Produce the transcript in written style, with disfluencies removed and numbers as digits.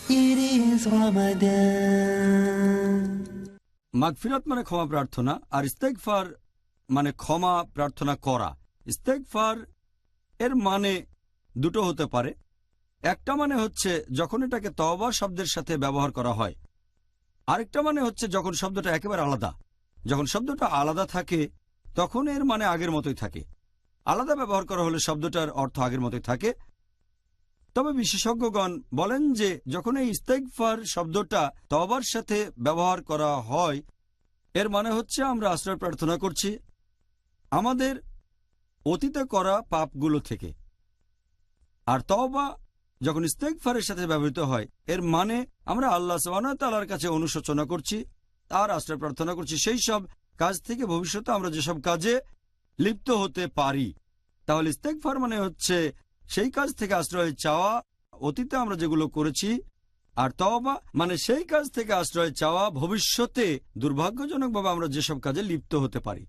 It is Ramadan. মাগফিরাত মানে ক্ষমা প্রার্থনা, আর ইস্তেগফার মানে ক্ষমা প্রার্থনা করা। ইস্তেগফার এর মানে দুটো হতে পারে। একটা মানে হচ্ছে যখন এটাকে তওবা শব্দের সাথে ব্যবহার করা হয়, আরেকটা মানে হচ্ছে যখন শব্দটা একেবারে আলাদা। যখন শব্দটা আলাদা থাকে তখন এর মানে আগের মতোই থাকে। আলাদা ব্যবহার করা হলে শব্দটার অর্থ আগের মতোই থাকে। তবে বিশেষজ্ঞগণ বলেন যে যখন এই ইস্তেগফার শব্দটা তওবার সাথে ব্যবহার করা হয়, এর মানে হচ্ছে আমরা আশ্রয় প্রার্থনা করছি আমাদের অতীতে করা পাপগুলো থেকে। আর তওবা যখন ইস্তেগফারের সাথে ব্যবহৃত হয়, এর মানে আমরা আল্লাহ সুবহানাহু ওয়া তাআলার কাছে অনুশোচনা করছি, তার আশ্রয় প্রার্থনা করছি সেই সব কাজ থেকে ভবিষ্যতে আমরা যেসব কাজে লিপ্ত হতে পারি। তাহলে ইস্তেগফার মানে হচ্ছে সেই কাজ থেকে আশ্রয় চাওয়া অতীতে আমরা যেগুলো করেছি, আর তওবা মানে সেই কাজ থেকে আশ্রয় চাওয়া ভবিষ্যতে দুর্ভাগ্যজনকভাবে আমরা যেসব কাজে লিপ্ত হতে পারি।